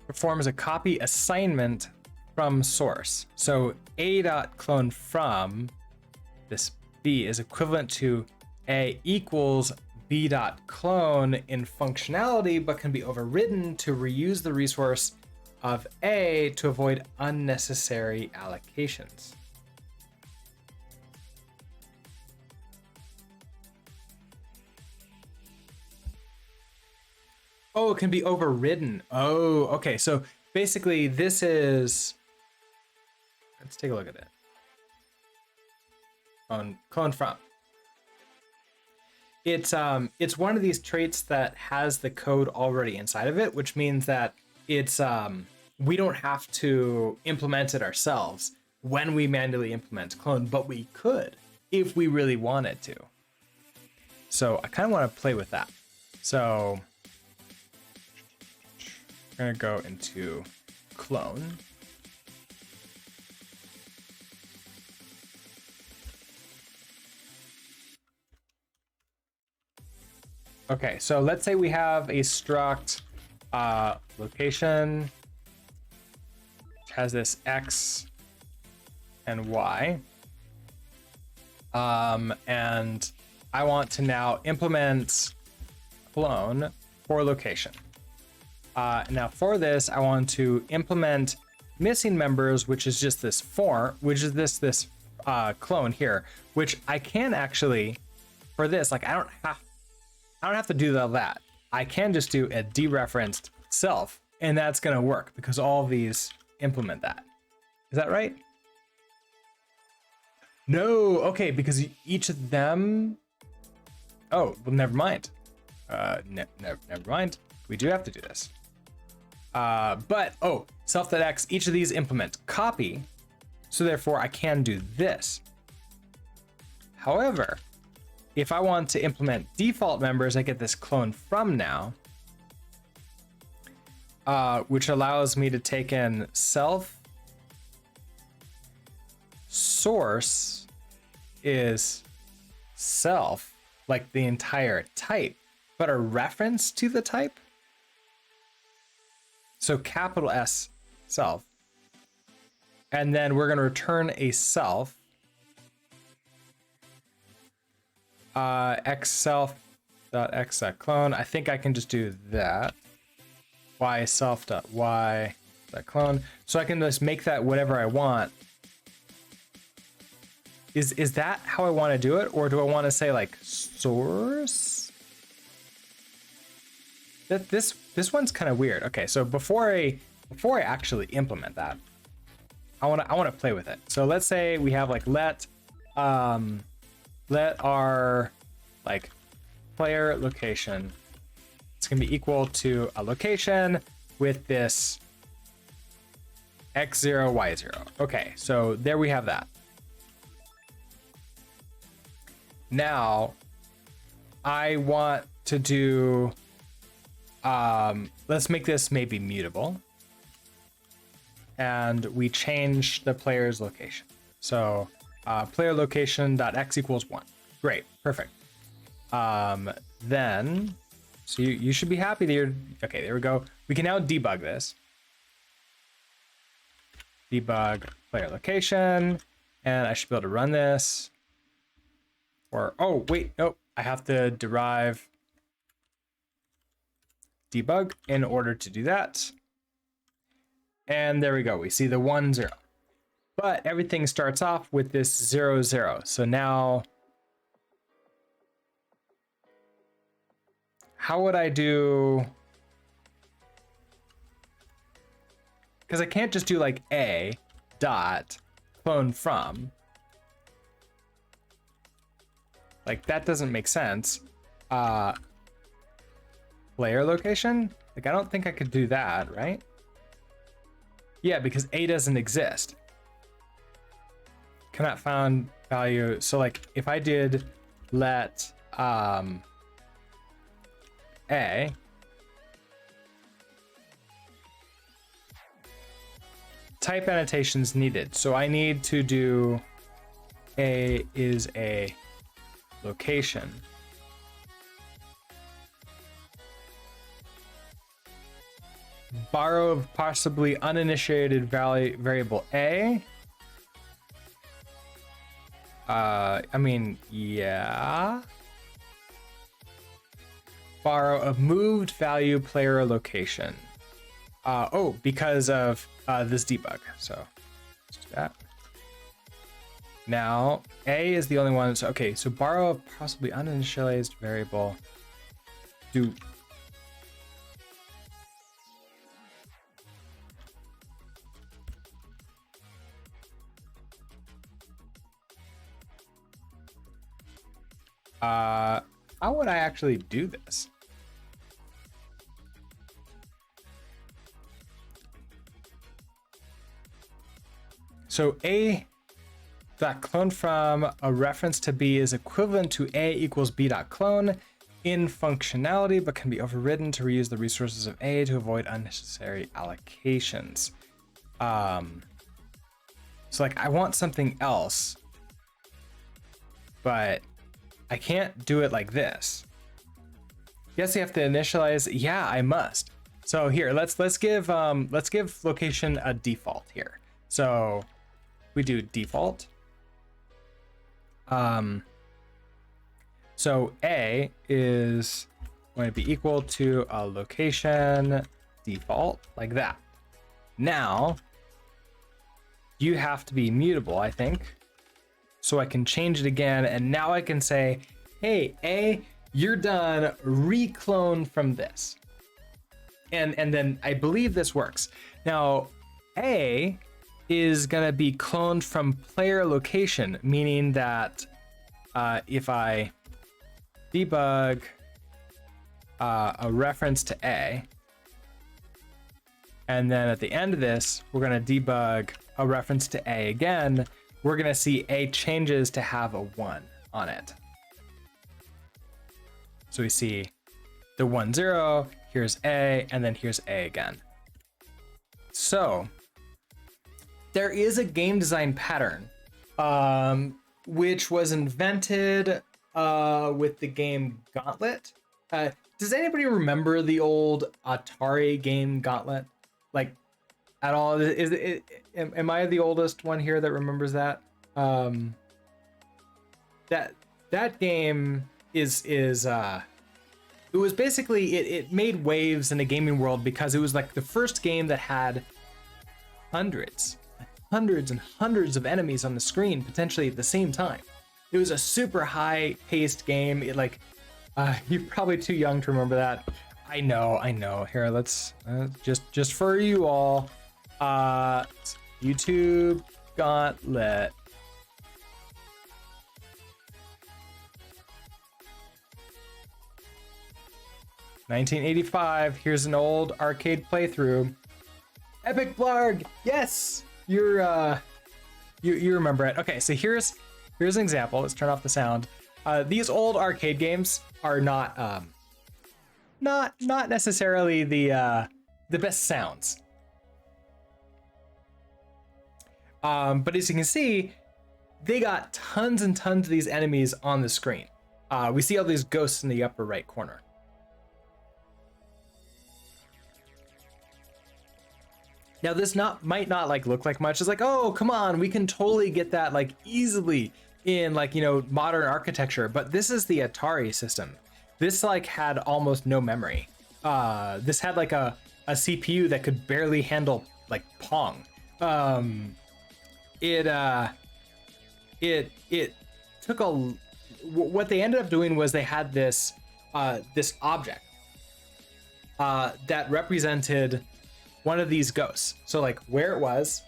performs a copy assignment from source. So a.clone from this b is equivalent to a equals b.clone in functionality, but can be overridden to reuse the resource of a to avoid unnecessary allocations. Oh, it can be overridden. Oh, okay. So basically this is, let's take a look at it. On clone from. It's one of these traits that has the code already inside of it, which means that it's we don't have to implement it ourselves when we manually implement clone, but we could if we really wanted to. So I kind of want to play with that. So we're gonna go into clone. Okay, so let's say we have a struct location, which has this X and Y. And I want to now implement clone for location. Now for this, I want to implement missing members, which is just this form, which is this clone here, which I can actually, for this, like I don't have to do all that. I can just do a dereferenced self, and that's gonna work because all of these implement that. Is that right? No, okay, because each of them. Oh, well, never mind. Never mind. We do have to do this. But self.x, each of these implement copy, so therefore I can do this. However, if I want to implement default members, I get this clone from now, which allows me to take in self. Source is self, like the entire type, but a reference to the type. So capital S self. And then we're going to return a self. X self dot x dot clone. I think I can just do that. Y self dot y dot clone. So I can just make that whatever I want. Is that how I want to do it, or do I want to say like source? This one's kind of weird. Okay, so before I actually implement that, I want to play with it. So let's say we have like let our like player location, it's gonna be equal to a location with this x0 y0. Okay, so there we have that. Now I want to do let's make this maybe mutable, and we change the player's location. So player location dot x equals 1. Great, perfect. Then so you should be happy that you're okay. There we go. We can now debug this. Debug player location, and I should be able to run this. Or oh wait, nope, I have to derive debug in order to do that. And there we go. We see the 1 0. But everything starts off with this 0 0. So now how would I do? Because I can't just do like a dot clone from. Like that doesn't make sense. Player location? Like I don't think I could do that, right? Yeah, because a doesn't exist. Cannot found value. So like if I did let a type annotations needed. So I need to do a is a location. Borrow of possibly uninitiated variable a. I mean, yeah. Borrow of moved value player location. Oh, because of this debug. So let's do that. Now, a is the only one. So, okay, so borrow a possibly uninitialized variable. Do how would I actually do this? So a dot clone from a reference to b is equivalent to a equals b dot clone in functionality, but can be overridden to reuse the resources of a to avoid unnecessary allocations. So like I want something else, but I can't do it like this. Yes, you have to initialize. Yeah, I must. So here, let's give location a default here. So we do default. So a is going to be equal to a location default like that. Now you have to be mutable, I think. So I can change it again, and now I can say, hey, A, you're done, reclone from this. And then I believe this works. Now, A is gonna be cloned from player location, meaning that if I debug a reference to A, and then at the end of this, we're gonna debug a reference to A again, we're gonna see A changes to have a 1 on it. So we see the 1, 0, here's A, and then here's A again. So there is a game design pattern, which was invented with the game Gauntlet. Does anybody remember the old Atari game Gauntlet? Like, at all? Am I the oldest one here that remembers that? That game is it was basically it made waves in the gaming world because it was like the first game that had hundreds and hundreds of enemies on the screen potentially at the same time. It was a super high paced game. It like you're probably too young to remember that. I know. Here, let's just for you all. YouTube Gauntlet. $1985. Here's an old arcade playthrough. Epic Blarg. Yes, you remember it. Okay, so here's an example. Let's turn off the sound. These old arcade games are not necessarily the best sounds. But as you can see, they got tons and tons of these enemies on the screen. We see all these ghosts in the upper right corner. Now this might not like look like much. It's like, oh, come on, we can totally get that like easily in like, modern architecture, but this is the Atari system. This like had almost no memory. This had like a CPU that could barely handle like Pong. It took what they ended up doing was they had this object that represented one of these ghosts. So like where it was,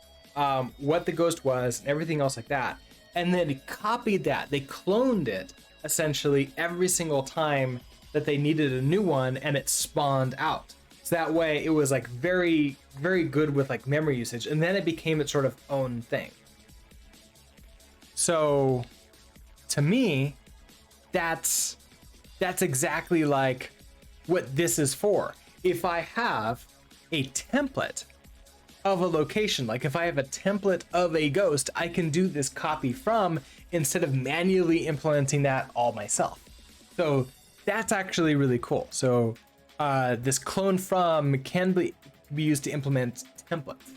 what the ghost was, and everything else like that. And then they copied that. They cloned it essentially every single time that they needed a new one, and it spawned out. So that way it was like very, very good with like memory usage. And then it became its sort of own thing. So to me, that's exactly like what this is for. If I have a template of a location, like if I have a template of a ghost, I can do this copy from instead of manually implementing that all myself. So that's actually really cool. So this clone from can be used to implement templates.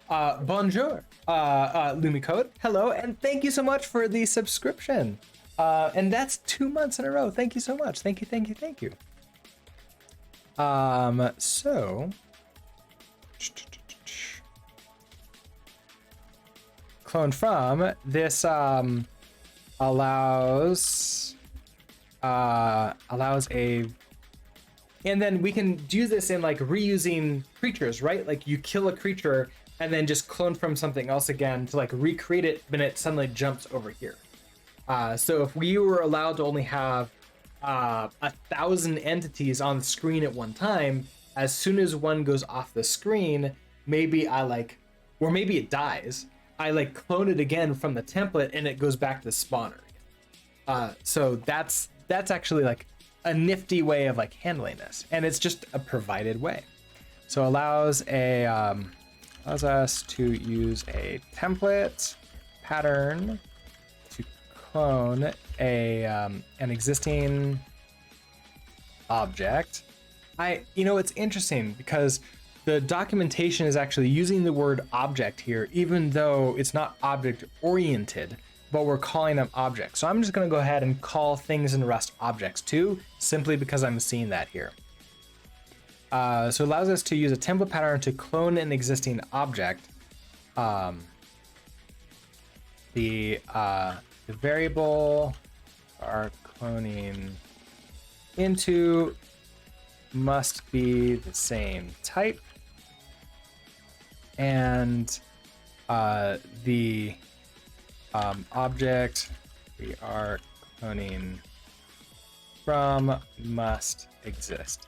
Bonjour, Lumicode. Hello, and thank you so much for the subscription. And that's 2 months in a row. Thank you so much. Thank you, thank you, thank you. So clone from this allows a, and then we can do this in like reusing creatures, right? Like you kill a creature and then just clone from something else again to like recreate it, then it suddenly jumps over here. So if we were allowed to only have 1,000 entities on the screen at one time, as soon as one goes off the screen, maybe I like, or maybe it dies, I like clone it again from the template and it goes back to the spawner again. So that's actually like a nifty way of like handling this, and it's just a provided way. So allows us to use a template pattern to clone an existing object. It's interesting because the documentation is actually using the word object here, even though it's not object oriented, but we're calling them objects. So I'm just going to go ahead and call things in Rust objects too, simply because I'm seeing that here. So it allows us to use a template pattern to clone an existing object. The variable are cloning into must be the same type, and the object we are cloning from must exist.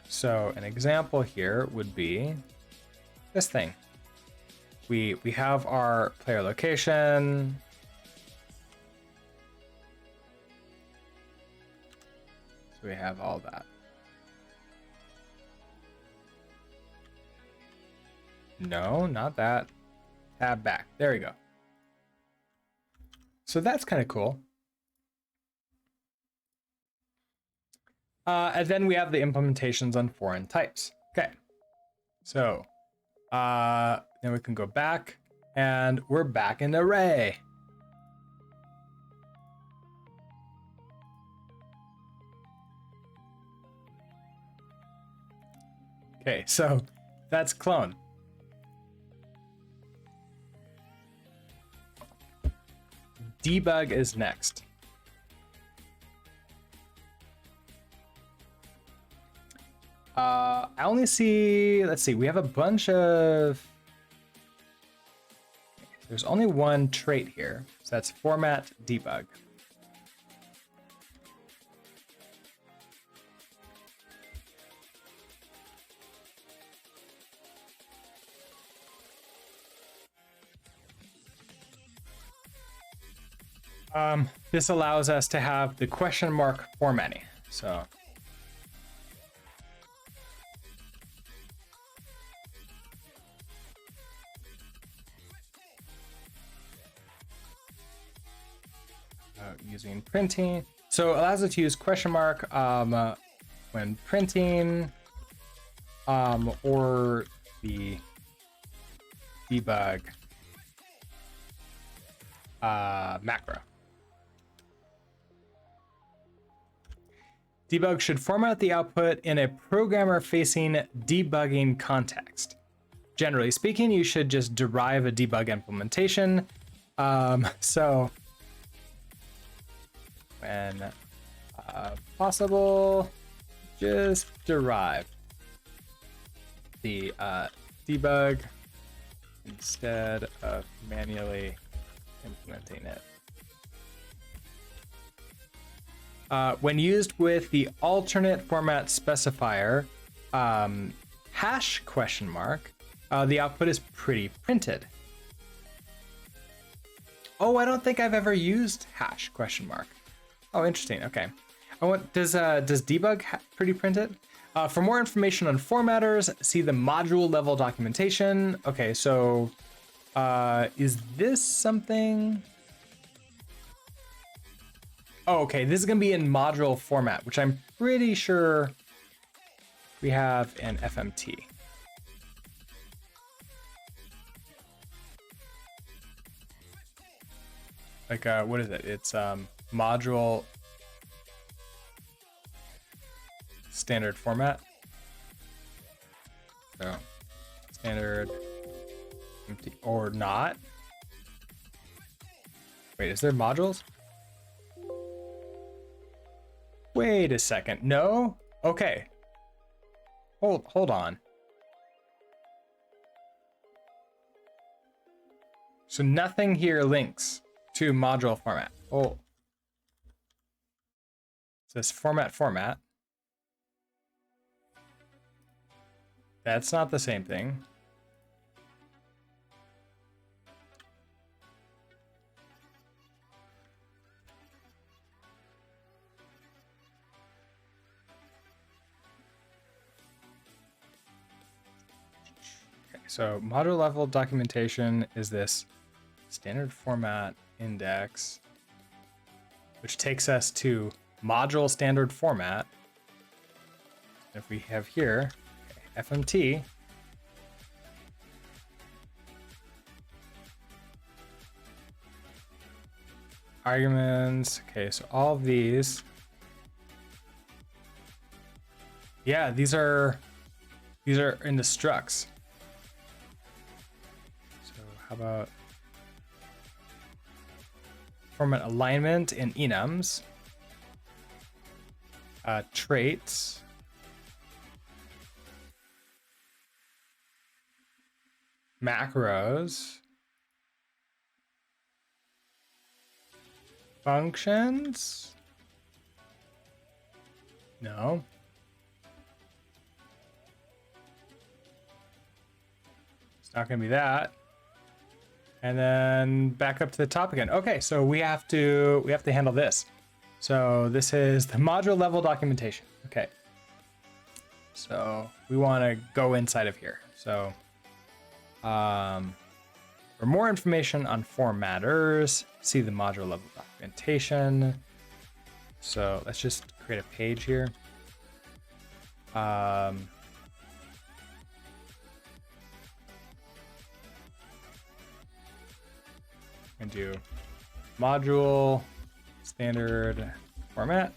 So an example here would be this thing. We have our player location. So we have all that. No, not that. Tab back. There we go. So that's kind of cool. And then we have the implementations on foreign types. Okay. So then we can go back, and we're back in array. Okay, so that's clone. Debug is next. I only see, let's see, we have a bunch of, there's only one trait here. So that's format debug. This allows us to have the question mark formatting. So using printing. So it allows us to use question mark when printing or the debug macro. Debug should format the output in a programmer-facing debugging context. Generally speaking, you should just derive a debug implementation. So when possible, just derive the debug instead of manually implementing it. When used with the alternate format specifier hash question mark, the output is pre-printed. Oh, I don't think I've ever used hash question mark. Oh, interesting. Okay. Does debug pre-print it? For more information on formatters, see the module level documentation. Okay, so is this something? Oh, okay, this is gonna be in module format, which I'm pretty sure we have in FMT. Like, what is it? It's module standard format. So standard empty or not. Wait, is there modules? Wait a second. No? Okay. Hold on. So nothing here links to module format. Oh. So this format. That's not the same thing. Okay, so module level documentation is this standard format index, which takes us to module standard format. If we have here, FMT, arguments. Okay, so all of these. Yeah, these are in the structs. So how about format alignment in enums, traits, macros, functions? No. It's not gonna be that. And then back up to the top again. Okay, so we have to handle this. So this is the module level documentation. Okay. So we want to go inside of here. So for more information on formatters, see the module level documentation. So let's just create a page here. And do module standard format.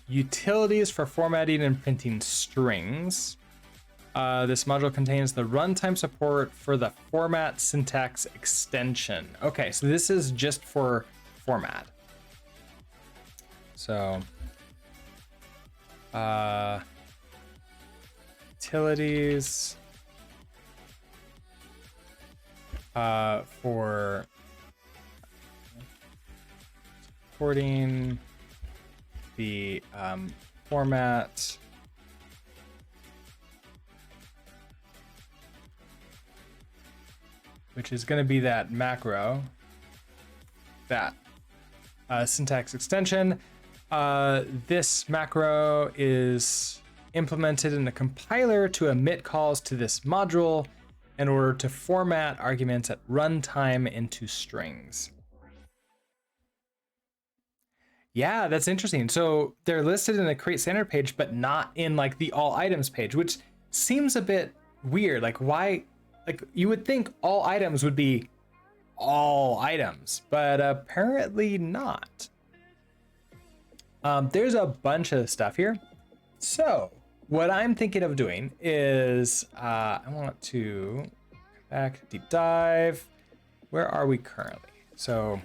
Utilities for formatting and printing strings. This module contains the runtime support for the format syntax extension. Okay, so this is just for format. So utilities for supporting the format which is going to be that macro, that syntax extension. This macro is implemented in the compiler to emit calls to this module in order to format arguments at runtime into strings. Yeah, that's interesting. So they're listed in the create standard page, but not in like the all items page, which seems a bit weird. Like why, like you would think all items would be all items, but apparently not. There's a bunch of stuff here. So what I'm thinking of doing is I want to come back, deep dive. Where are we currently? So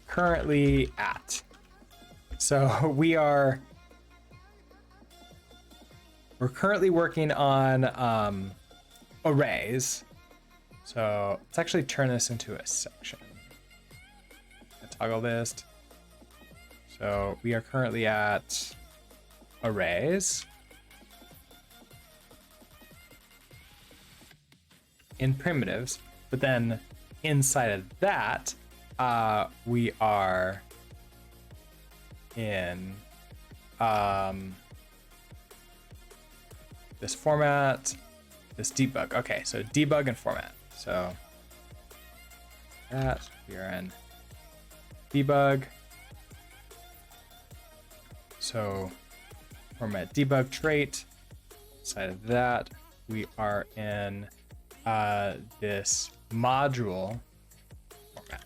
currently at. So we're currently working on arrays. So let's actually turn this into a section. Toggle this. So we are currently at arrays in primitives, but then inside of that, we are in this format, this debug. Okay, so debug and format. So that we are in debug. So format debug trait. Inside of that, we are in this module format.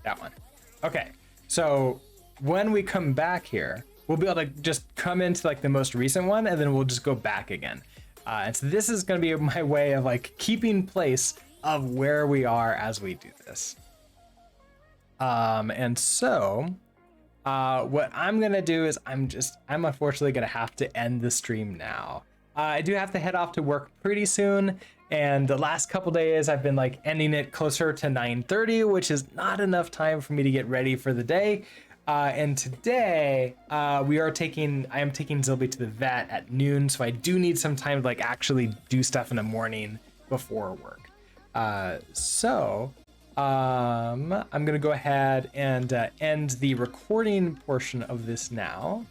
That one. Okay, so when we come back here, we'll be able to just come into like the most recent one, and then we'll just go back again. And so this is going to be my way of like keeping place of where we are as we do this. And so what I'm gonna do is I'm unfortunately gonna have to end the stream now. I do have to head off to work pretty soon, and the last couple days I've been like ending it closer to 9:30, which is not enough time for me to get ready for the day. And today I am taking Zilby to the vet at noon, so I do need some time to like actually do stuff in the morning before work. I'm gonna go ahead and end the recording portion of this now.